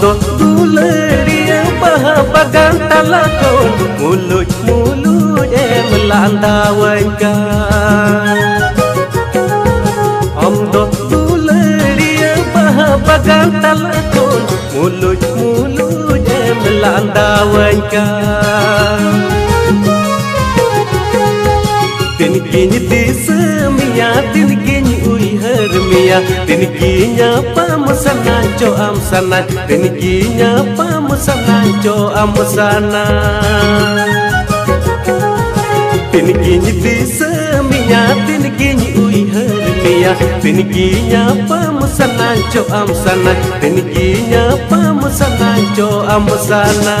do duleriya baha bagan talakon mulut mulut melanda wangka. Do duleriya baha bagan talakon mulut mulut melanda wangka. Tinginya disemia, tinginya uihar mia, tinginya pamusana jo amsana, tinginya pamusana jo amsana. Tinginya disemia, tinginya uihar mia, tinginya pamusana jo amsana, tinginya pamusana jo amsana.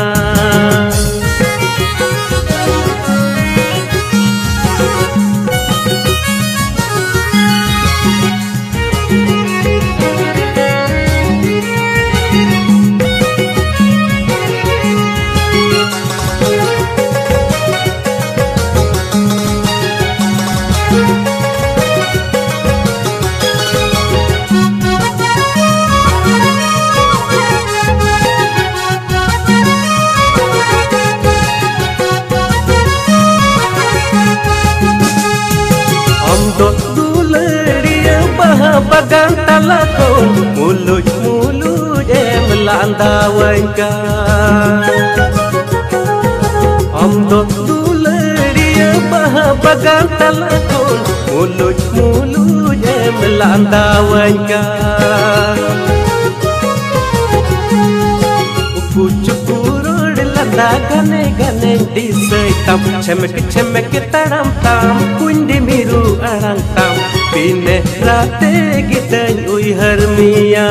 Bagan talakon mulut mulut melanda wangka. Do duleriya baha bagan talakon mulut mulut melanda wangka. Cukur landa gane gane disai tam chemek chemek taram tam kundi miru arang tam. Pine rate gitany uihar mia,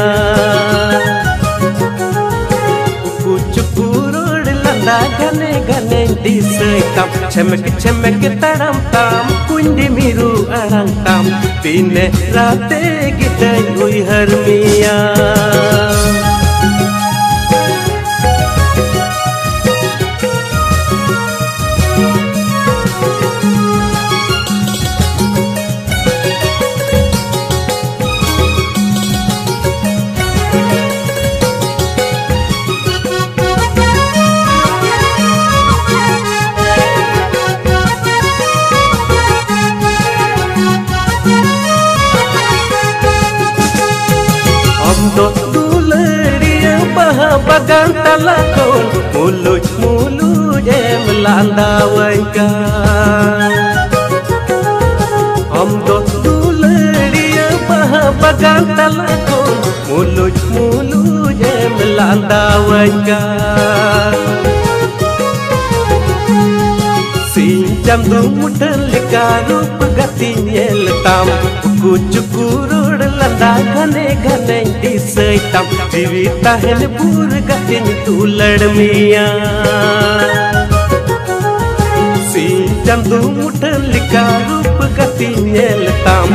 cukur landa gane gane disai tam chemek chemek taram tam kundi miru arang tam. Pine rate gitany uihar mia. Do duleriya baha bagan talakon mulut mulut melanda wangka. Do duleriya baha bagan talakon mulut mulut melanda wangka. Sinjam du mudan likarup gatinya letam cukur landa gane gane disai tam jivita hen bur gatin tu ladmiya. Sinjam du mudan likarup gatinya letam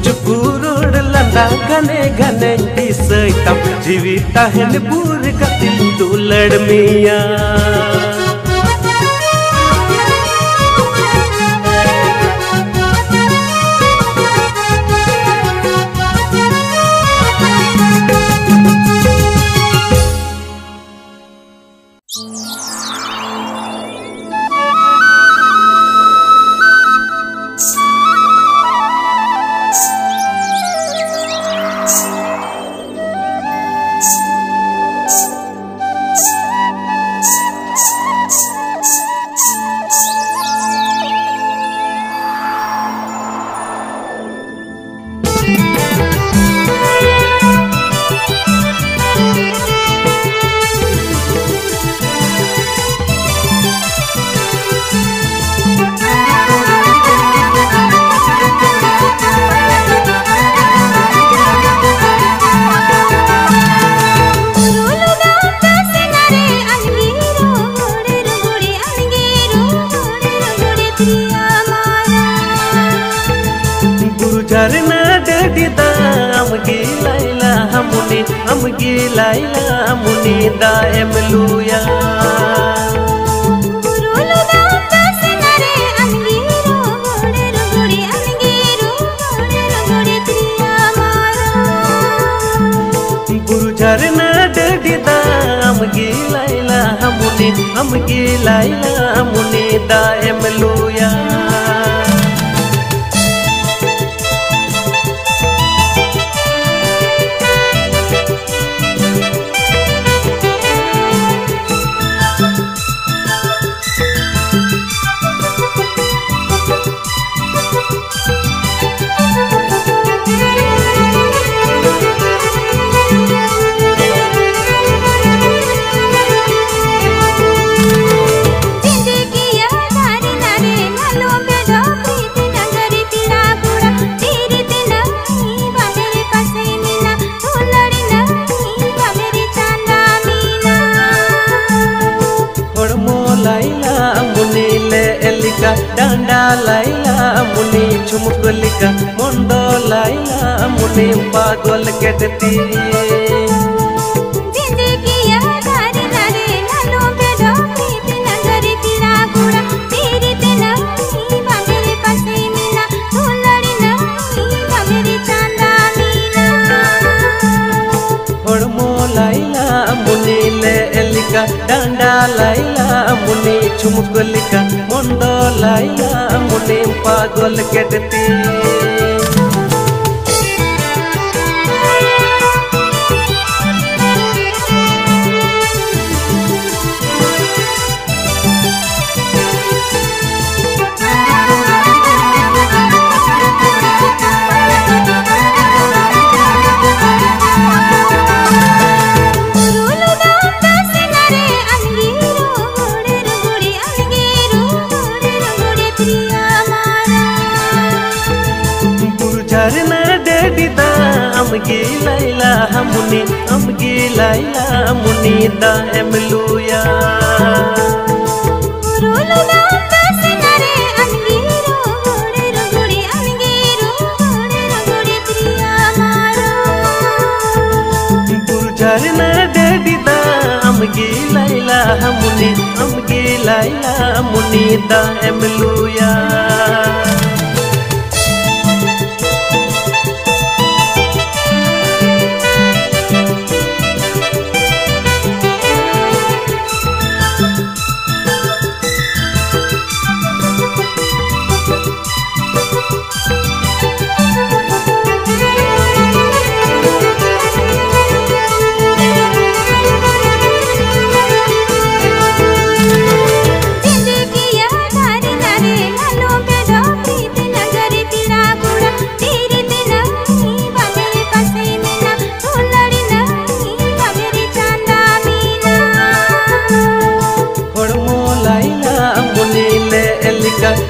cukur landa gane gane disai tam jivita hen bur gatin tu ladmiya. Jarna dadida amgi laila muni da emluya. Guru jarna daddy दा अमगी लाइला मुनी दा एमलुया डांडा लाइला मुनी चुमुकलिका मुंडो लाइला मुनी पागल केटती डांडा लाइला मुनी चुमुकलिका मुंडो लाइला मुनी पागल केटती अमगी लाइला मुनी दा एमलुया बुझारना daddy दा अमगी लाइला मुनी दा एमलुया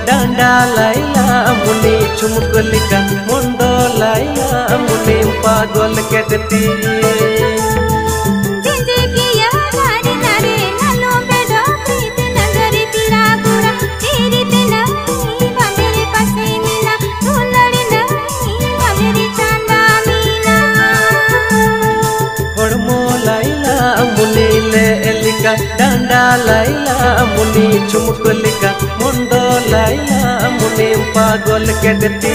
डांडा लाइला मुनी चुमुकलिका मुंडो लाइला मुनी पागल केटती डांडा लाइला मुनी चुमुकलिका मुंडो लाइला मुनी पागल केटती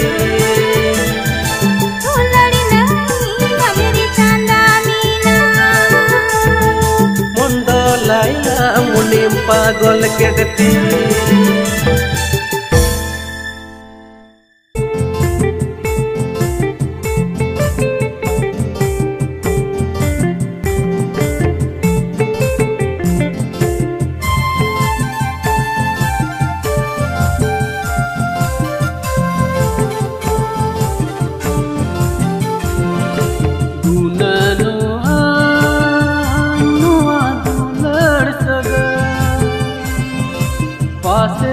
मुंडो लाइला मुनी पागल केटती पासे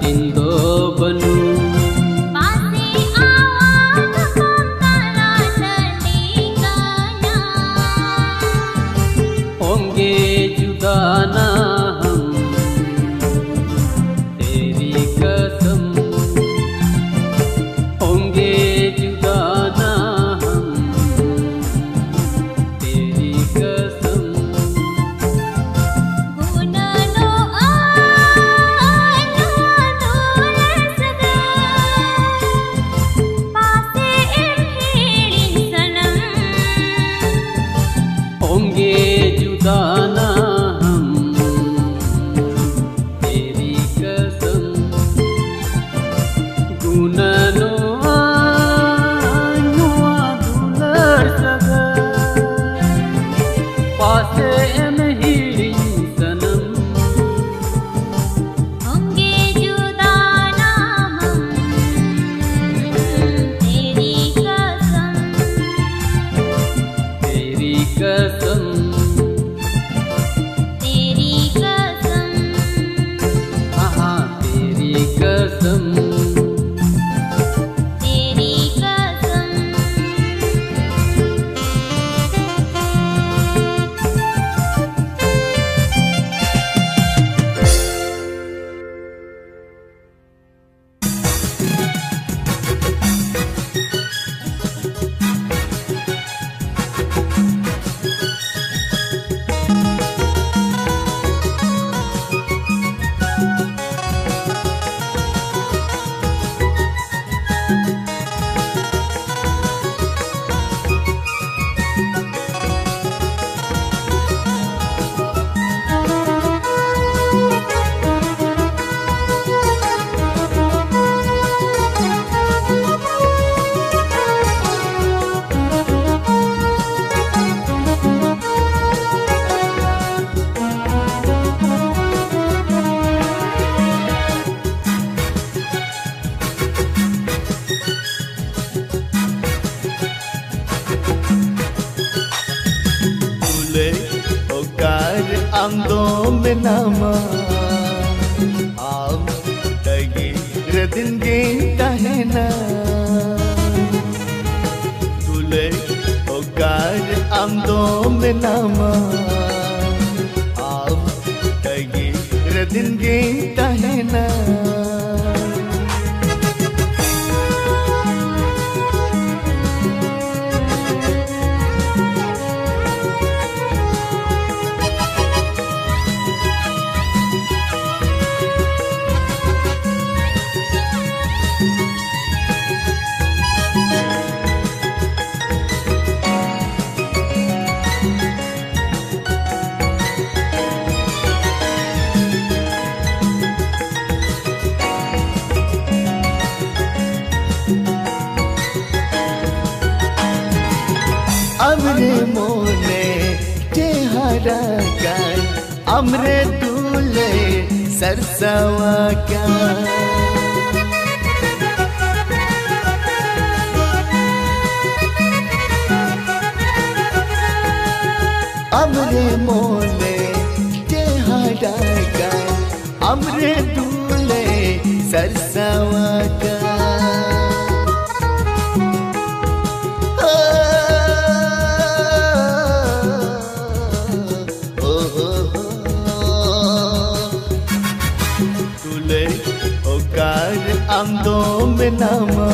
तिंदो बनू होंगे जुदा ना हम तेरी कसम होंगे जुदा ना हम तेरी कसम होंगे जुदा ना हम तेरी कसम गुननो आनुआ दुलर सगा पासे नहीं सनम होंगे जुदा ना हम तेरी कसम तेरी कसम तेरी कसम हाँ तेरी कसम तेरी कसम amdo menama am dagi redin gen tahena tule ogar amdo menama am dagi redin gen tahena amre mone teharakan amre dule sarsawakan amre mone teharakan amre dule sarsawakan amdo menama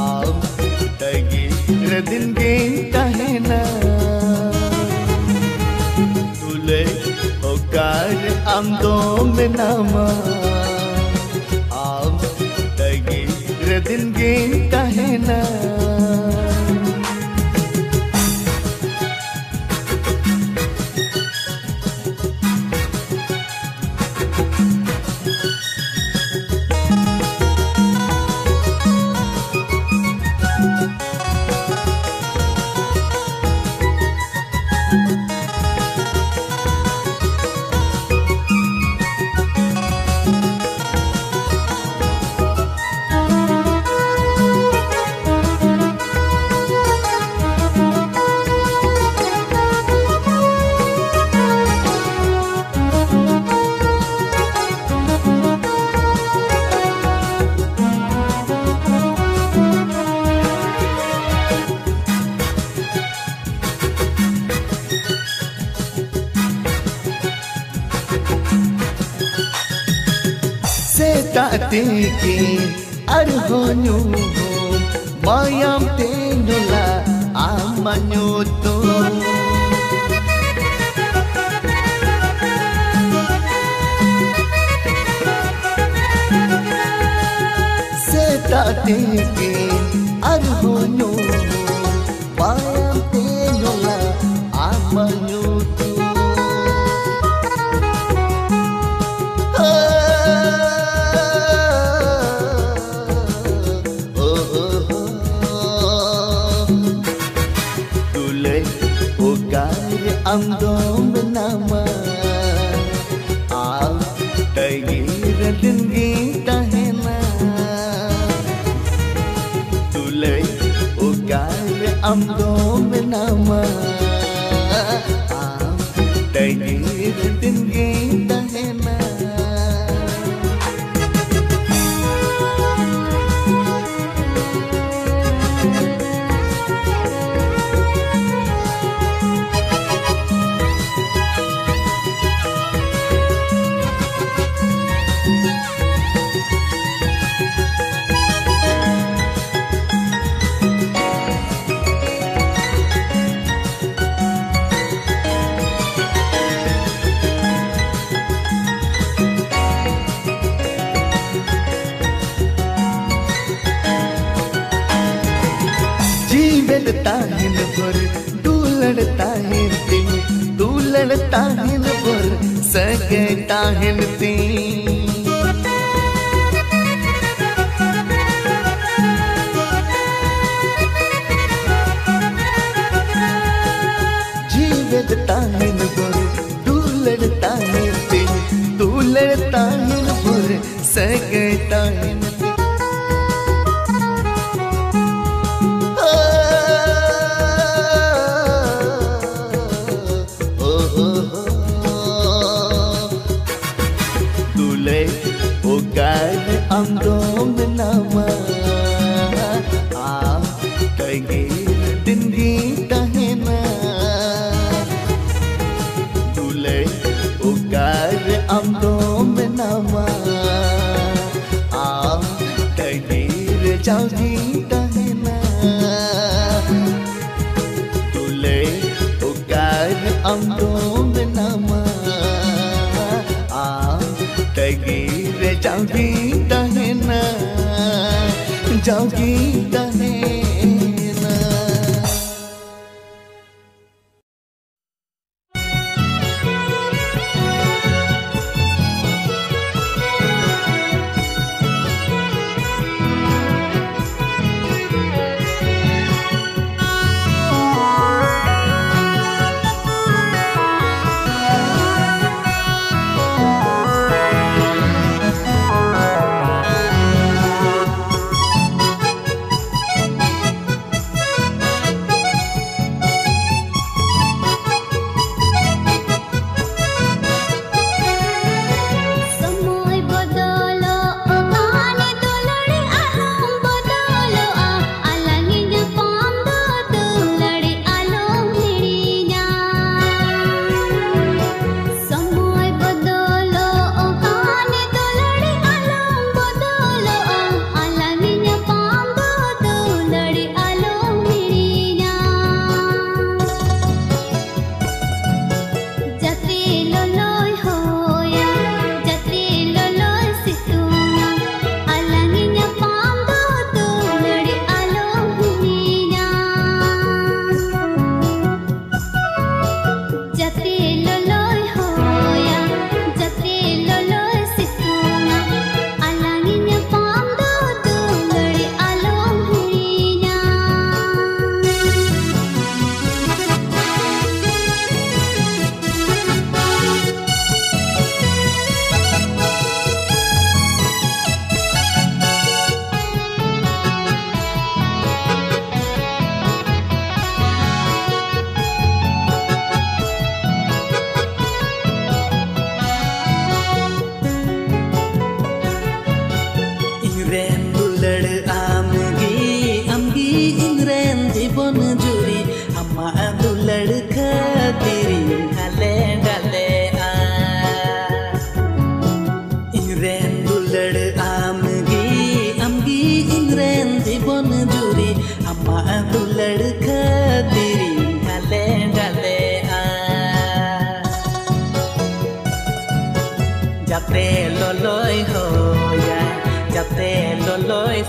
am dagi redin gen tahena tule okar amdo menama am dagi redin gen tahena setatekin arhonyo mayam tenola amanyoto setatekin arhonyo mayam tenola amanyoto Amdom benama Al Tagir denggi tahena Tulay Ugar amdom benama Al Tagir denggi tahena लड़ता है न पर तू लड़ता है तीन तू लड़ता है न पर सकता है न तीन जीवता है न पर तू लड़ता है तीन तू लड़ता है न पर सकता है न तीन Amdom benama Ah Tagir denggi tahena Dule Ugar amdom benama Ah Tagir jauhi tahena Dule Ugar amdom benama Ah Tagir jauhi tahena jauhi tahena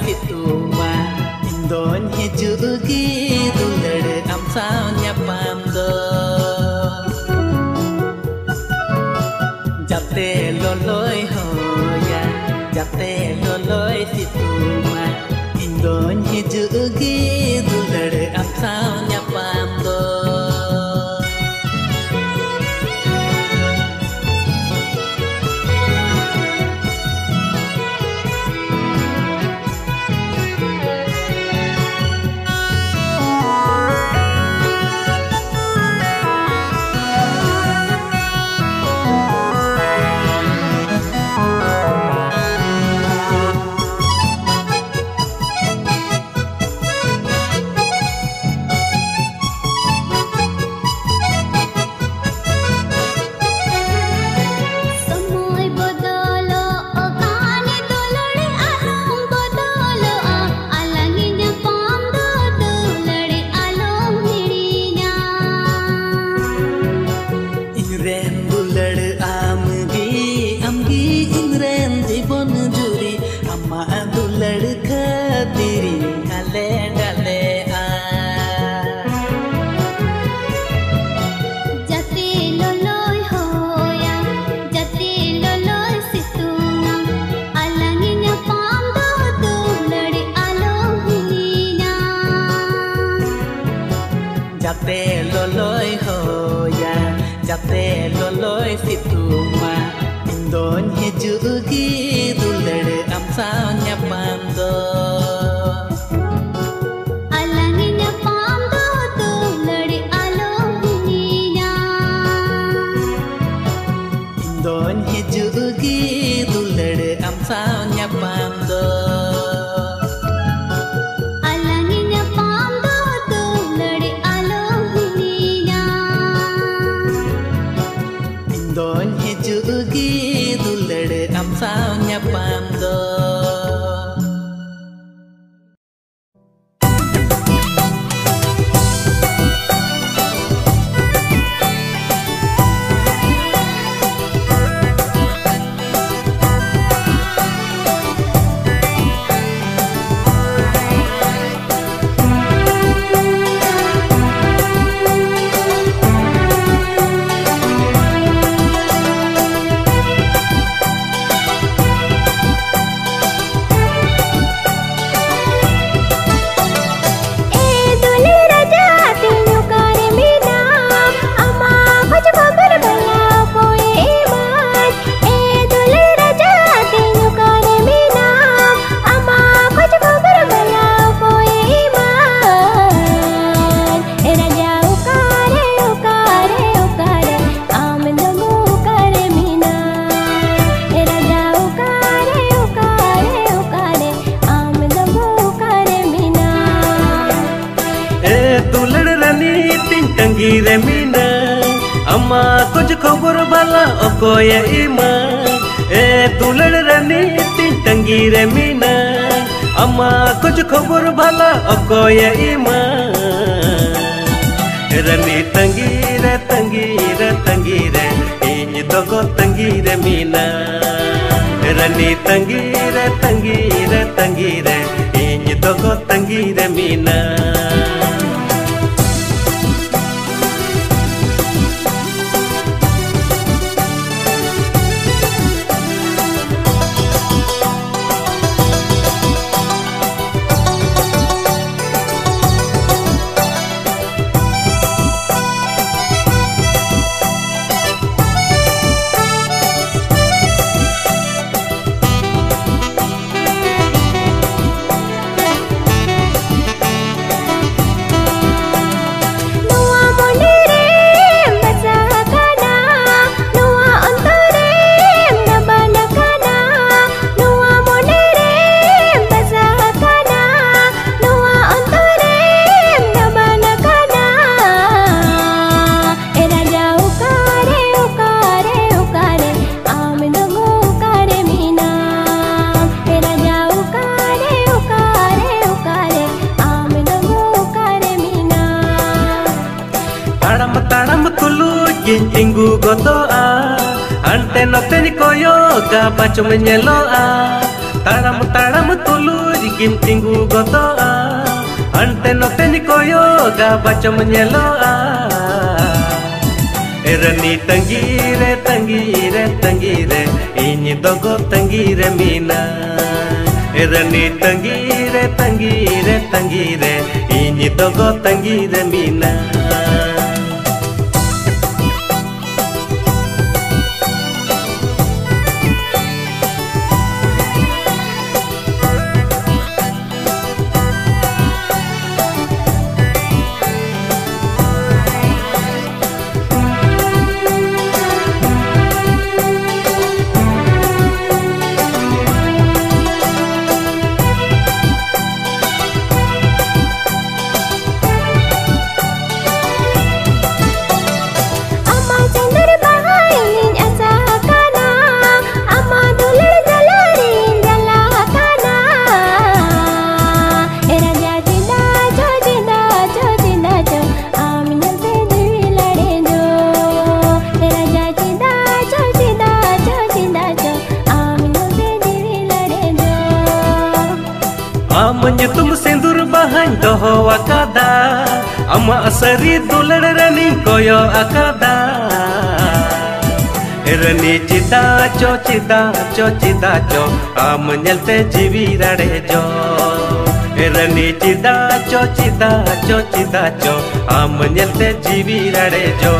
situma Indon hijugi dular am sao nyapam do Japte loloy hoya Japte loloy situma Indon hijugi dular am sao nyapam do Japte loloy situma Indon hijugi dular am sao nyapam do Alangi nyapam do dular alom hiniya Indon hijugi dular am sao nyapam do sao nyapam do Tangire mina amma kuch khabar bala okoye ima dular rani tin tangire mina amma kuch khabar bala okoye ima rani tangire tangire tangire in dogo tangire mina rani tangire tangire tangire in dogo tangire mina Tinggu gotoa ante note ni koyo ka pacho menyeloa taram taram tulu नुकिन tinggu gotoa ante noten koyoga bacom nyeloa Erani tangire tangire tangire ini dogo tangire mina Erani tangire tangire tangire ini dogo tangire mina Menyetum sendur bahan doho akada ama asari dular rani koyo akada Erani cita cho menyelte jiwi rade jo Erani cita cho menyelte jiwi rade jo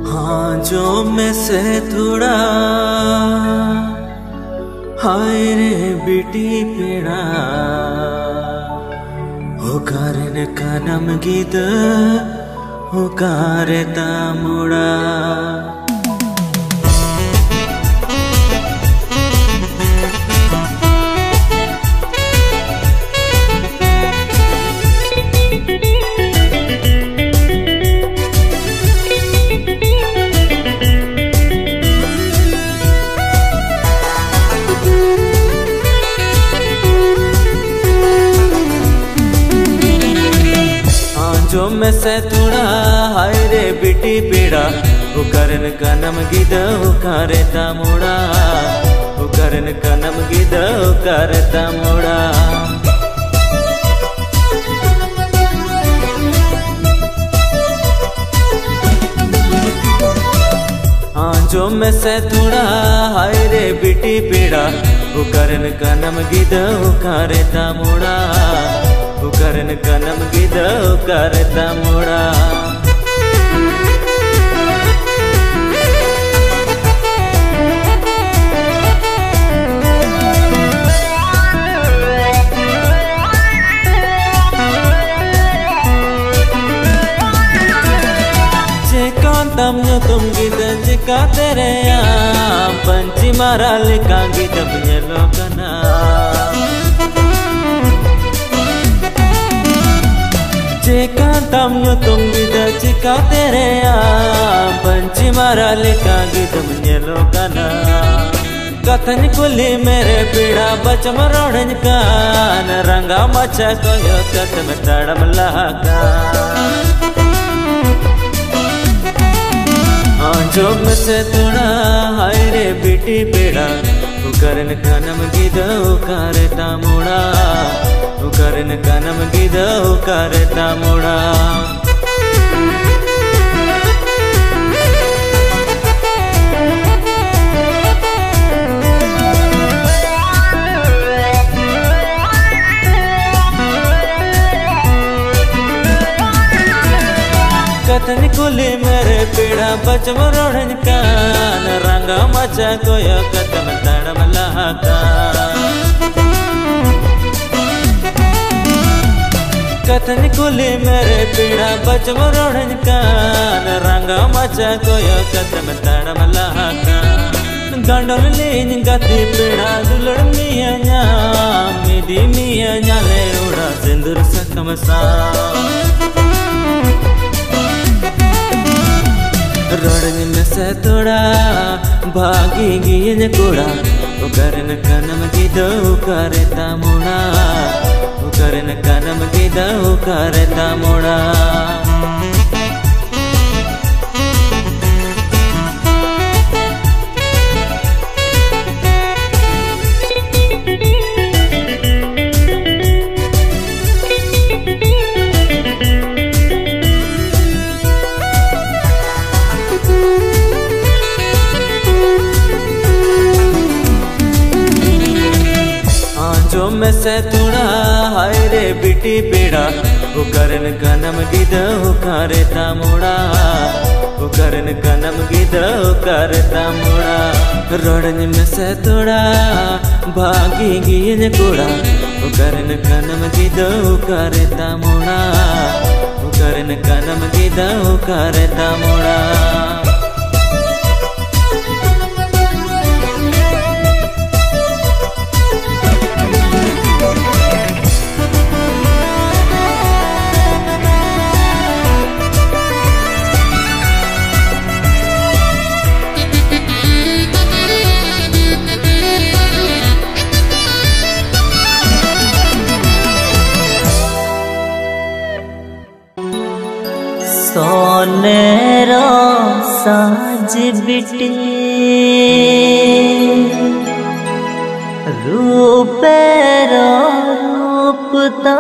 हाँ जो में से थोड़ा हाय रे बेटी पेड़ा हो कारण कानम गीत हो कारता मुड़ा जो में से थोड़ा हाय रे बेटी पेड़ा वो करन कनम गिदा वो करता मुड़ा वो करन कनम गिदा वो करता मुड़ा हाँ जो में से थोड़ा हाय रे बेटी पेड़ा वो करन कनम गिदा वो करता मुड़ा करन कनम गिदा करता मुड़ा जेकांतम न्यो तुम गिदा जेका तेरे पंची मारा लिखा गिदा बुझलो कना जेकांतम न्यो तुम गिदा चिका तेरे पंची मारा लिखा गिदा बुझलो कना कथन कुली मेरे पीड़ा बचम रोड़न कान रंगा मचा कोयो कथम तड़म लगा जो में से थोड़ा हाय रे बेटी पेड़ा वो करन कनम गिदा वो करता मुड़ा वो करन कनम गिदा वो करता मुड़ा कथन कुली मेरे पीड़ा बचम रोड़न कान रंगा मचा कोयो कदम तड़म लगा कथन कुली मेरे पीड़ा बचम रोड़न कान रंगा मचा कोयो कदम तड़म लगा गंडोल लीन गति पीड़ा दुलड़ मिया मिदी मिया ले उड़ा सिंदूर सकम सा Rodang me se thoda bhagi giye koda ukaran kanam gida ukareta moda ukaran kanam gida ukareta moda में से थोड़ा हाय रे बिटी पेड़ा उकरन कनम गिदा उकरता मोड़ा उकरन कनम गिदा उकरता मोड़ा रोडन में से थोड़ा भागी गियन कोड़ा उकरन कनम गिदा उकरता मोड़ा उकरन कनम गिदा उकरता मोड़ा सोनेरो साज बिटे रूपेरो रूपता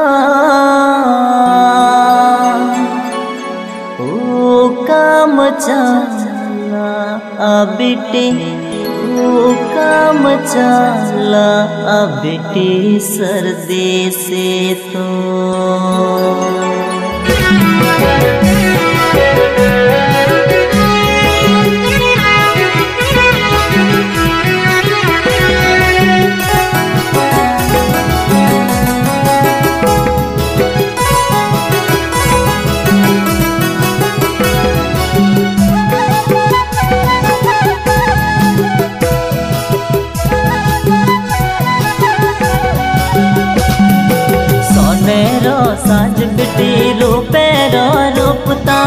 ओ काम चला बिटे ओ काम चला बिटे सर्दी से तो साज बिटी रूपेरो रूपता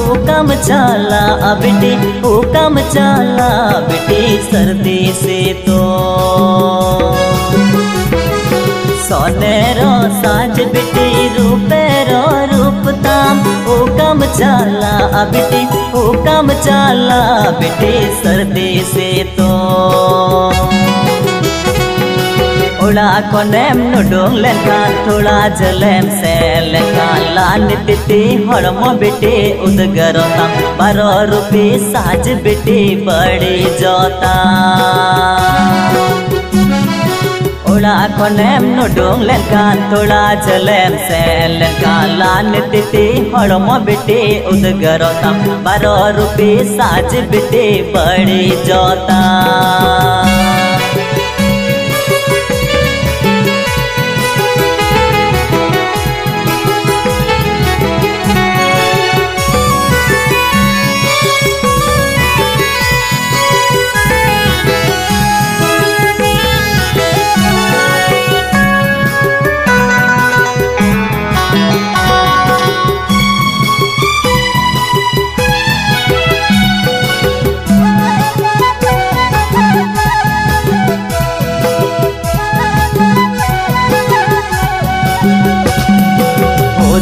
ओ कम चला बिटी ओ कम चला बिटी सर्दी से तो सोनेरो साज बिटी रूपेरो रूपता ओ कम चला बिटी ओ कम चला बिटी सर्दी से तो उड़ा कोनेम नुडुंग लेकान थोड़ा जलेम से लेकान लान तिती हड़मो बिटी उदगरोता 12 रुपये साज बिटी बड़ी जोता उड़ा कोनेम नुडुंग लेकान थोड़ा जलेम से लेकान लान तिती हड़मो बिटी उदगरोता 12 रुपये साज बिटी बड़ी जोता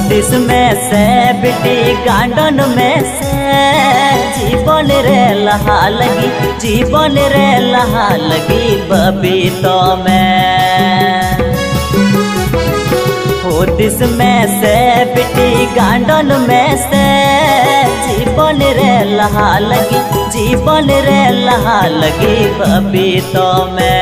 दिस में से बिटी गांडन में से जीवन रे लहा लगी जीवन रे लहा लगी बबीतो में हो दिस में से बिटी गांडन में से जीवन रे लहा लगी जीवन रे लहा लगी बबीतो में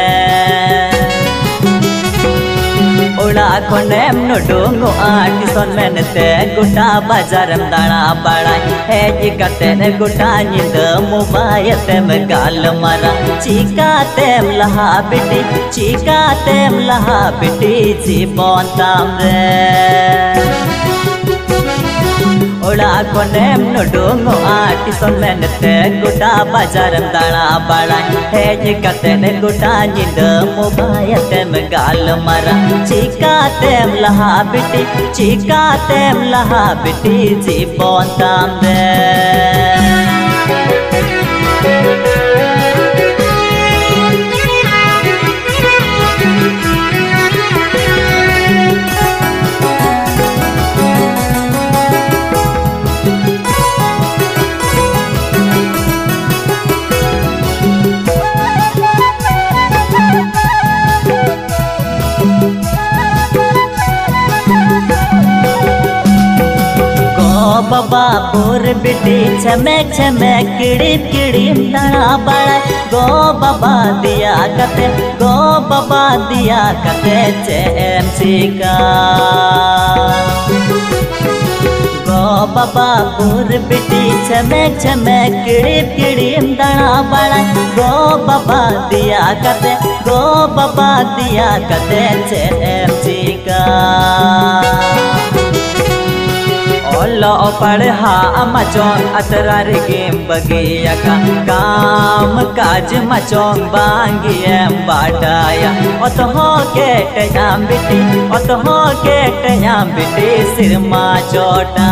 उड़ा कोनेम नुडुंगो आटिसन मेनते गुटा बाजारम दाना बड़ाई हेज कतेन गुटा निंद मोबाइल गाल मारा चीका तेम लहा बिटी चीका तेम लहा बिटी जीवन ताम रे उड़ा कोनेम नुडुंगो आटिसन मेनते गुटा बाजारम दाना बड़ाई हेज कतेन गुटा निंद मोबाइल गाल मारा चीका तेम लहा बिटी चीका तेम लहा बिटी जीवन ताम रे बाबा बोर बेटी छमेक छमेक किड़िम किड़िम ताना बड़ा गो बाबा दिया कते चेमसी का गो बाबा बोर बेटी छमेक छमेक किड़िम किड़िम ताना बड़ा गो बाबा दिया कते चेमसी का ओलो पढ़ा मचोंग अतरार गेम बगिया का काम काज मचोंग बांगियम बाटाया ओतहो के टयाम बिटी सिरमा चोटा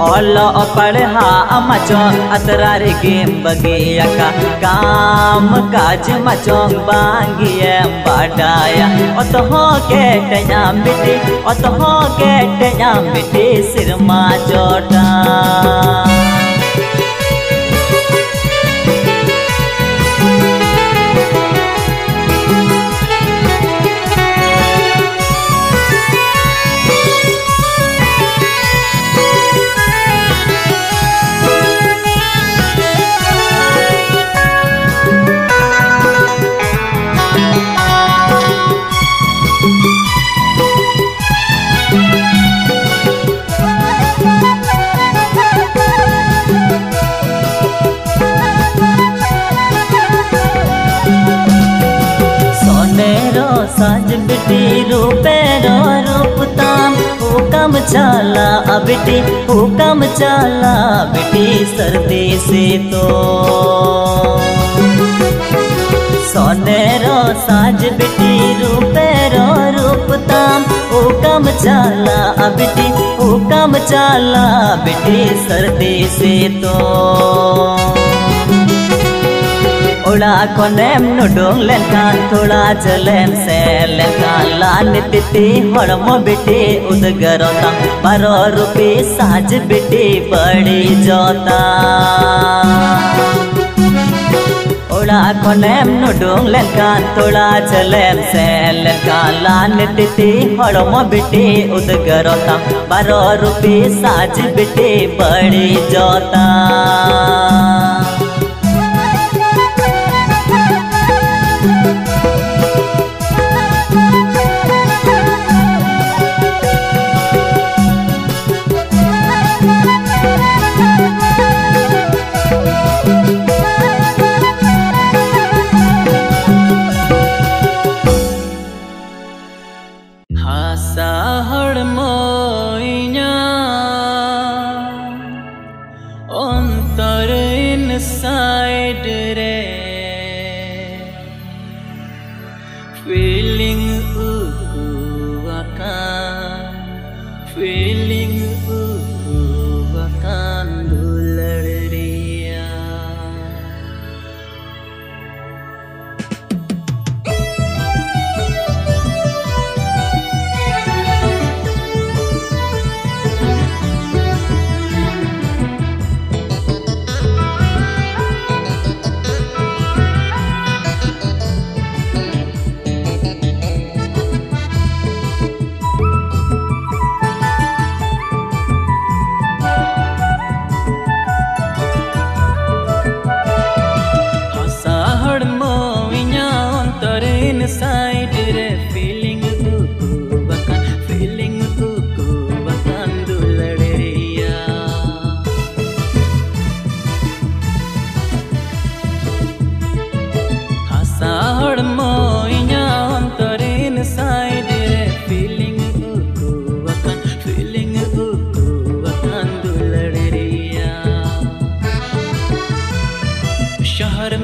ओलो पढ़ा मचोंग अतरार गेम बगिया का काम काज मचोंग बांगियम बाटाया ओतहो के टयाम बिटी सिरमा चोटा साज बिटी रूपेरो रूपताम हुकम चला बिटी सर्दी से तो सोनेरो साज बिटी रूपेरो रूपताम हुकम चला बिटी सर्दी से तो उड़ा कोनेम नुडुंग लेनकान थोड़ा चलेम से लेनकान लान तिती हड़मो बिटी उदगरोता 12 रुपये साज बिटी बड़ी जोता उड़ा कोनेम नुडुंग लेनकान थोड़ा चलेम से लेनकान लान तिती हड़मो बिटी उदगरोता 12 रुपये साज बिटी बड़ी जोता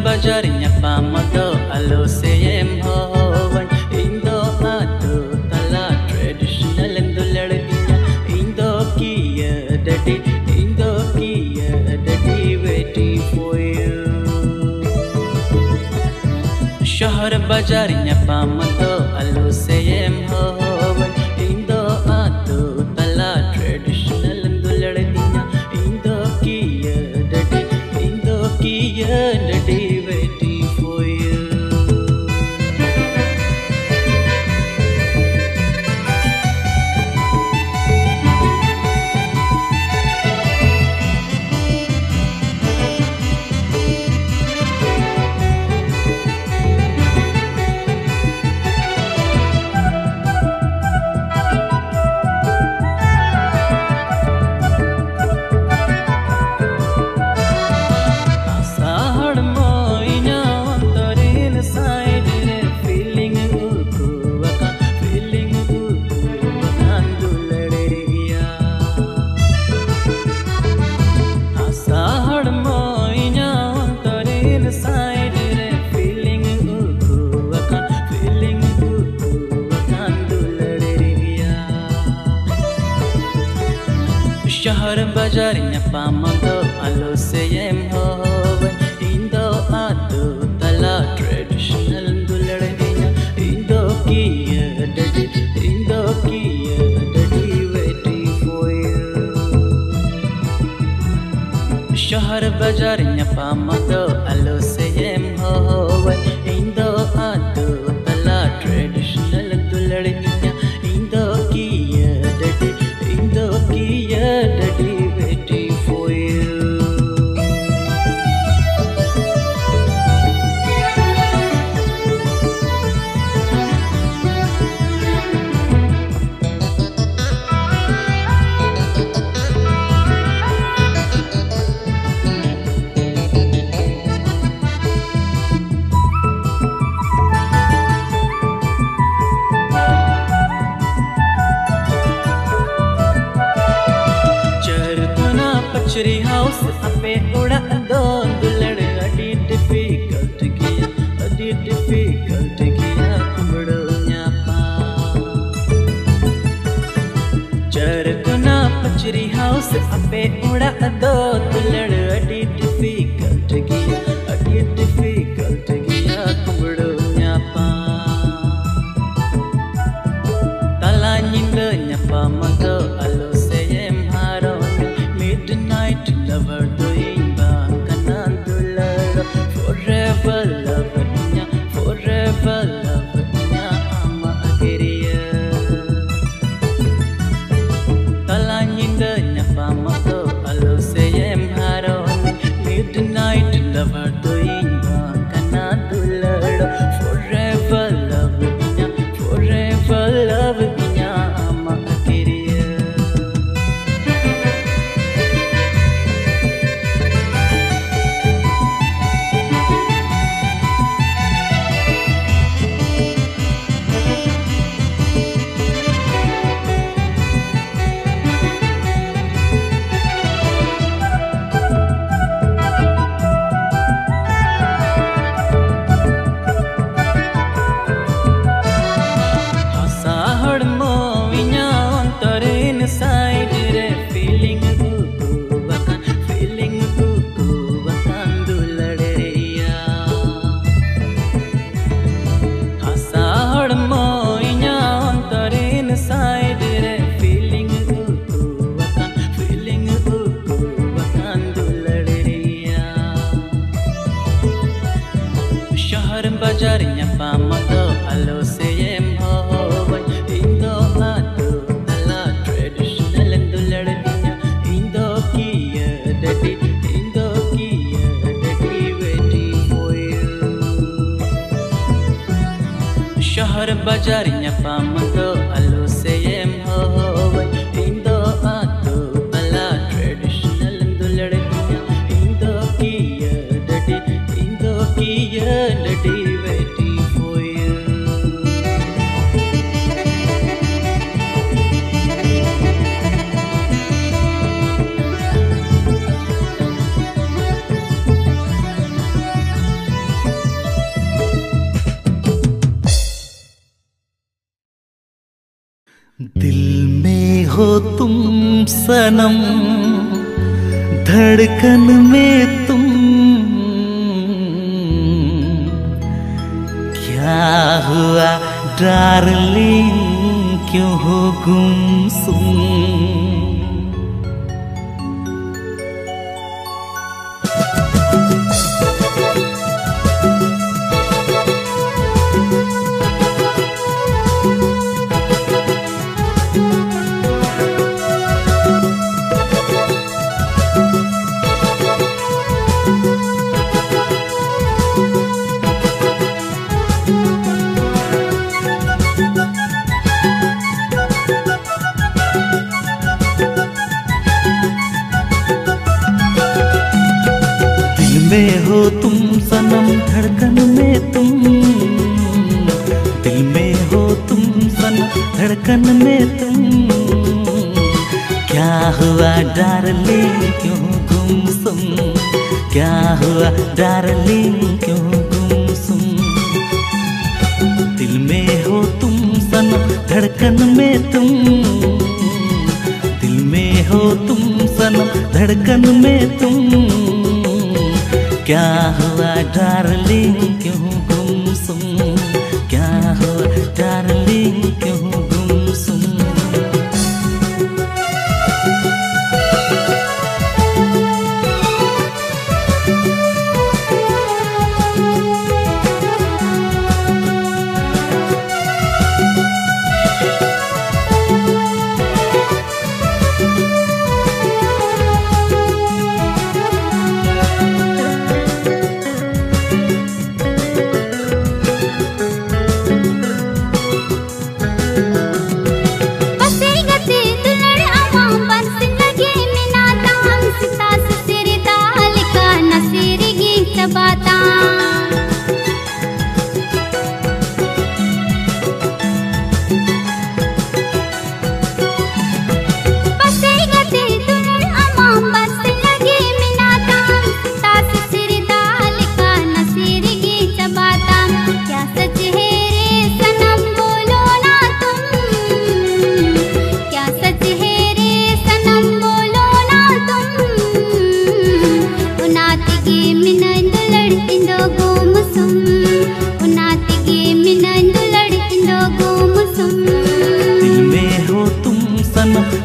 Bajarinya pamado alo seyem hovan Indo atu tala traditional endo laddiya Indo kiya dadi Indo kiya bajar nyapamado alu seyem howen indo atu tala traditional duladdinya indo kiya dadi waiting for you. Shahar bajar nyapamado alu seyem howen indo atu tala traditional duladdinya indo kiya dadi waiting for you. Shahar bajar nyapamado alu seyem howen indo atu tala traditional duladdinya indo kiya dadi waiting for you. Pachri house ape uda do dulad adi difficult kiya kumdo nyapa charkuna pachri house ape uda do dulad adi difficult kiya kumdo nyapa tala nyinga nyapa mago alo seyem haro midnight lover doing bang kanan dularo forever love nya ama ageriya talanyinda nya pamato alo seyem haron midnight lover doing bang kanan dularo forever love nya ama ageriya. Bajar nyapamado alo seyem howen indo atu tala traditional duladdinya indo kiya dadi waiting for you. Shahar bajar nyapamado alo seyem howen indo atu tala traditional duladdinya indo kiya dadi waiting for you. दिल में हो तुम सनम, धड़कन में तुम, क्या हुआ darling क्यों हो गुमसुम। में हो तुम सनम धड़कन में तुम, दिल में हो तुम सनम धड़कन में तुम। क्या हुआ डार्लिंग क्यों गुमसुम, क्या हुआ डार्लिंग क्यों गुमसुम। दिल में हो तुम सनम धड़कन में तुम, दिल में हो तुम सनम धड़कन में तुम। क्या हुआ डार्लिंग क्यों गुमसुम, क्या हुआ डार्लिंग क्यों गुमसुम।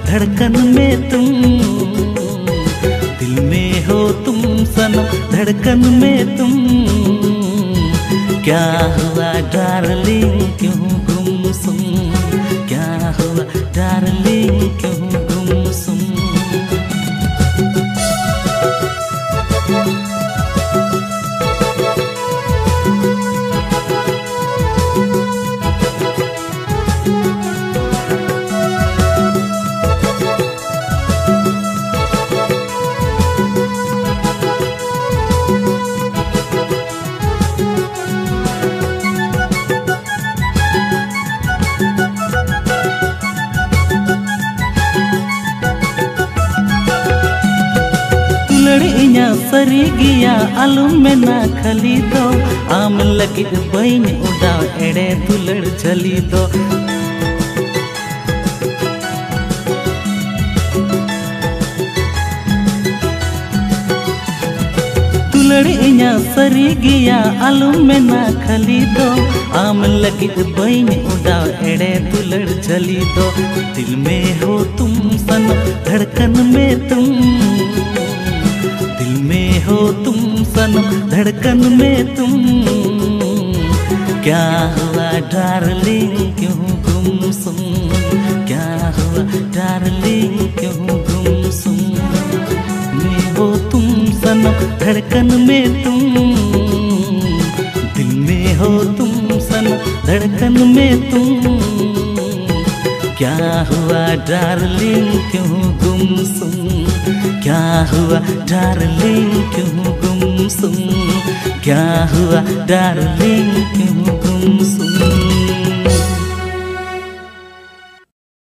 धड़कन में तुम, दिल में हो तुम सनम धड़कन में तुम। क्या हुआ डार्लिंग क्यों गुमसुम, क्या हुआ डार्लिंग क्यों गुमसुम। लड़िया सरी गया आलू में ना खली दो, आम लगी बहन उड़ा एड़े दुलड़ चली दो। लड़िया सरी गया आलू में ना खली दो, आम लगी बहन उड़ा एड़े दुलड़ चली दो। दिल में हो तुम सनम धड़कन में तुम, दिल में हो तुम सनम धड़कन में तुम। क्या हुआ डार्लिंग क्यों गुमसुम, क्या हुआ डार्लिंग क्यों गुमसुम। में हो तुम सनम धड़कन में तुम, दिल में हो तुम सनम धड़कन में तुम। क्या हुआ डार्लिंग क्यों गुमसुम, क्या हुआ डार्लिंग क्यों गुमसुम, क्या हुआ डार्लिंग क्यों गुमसुम।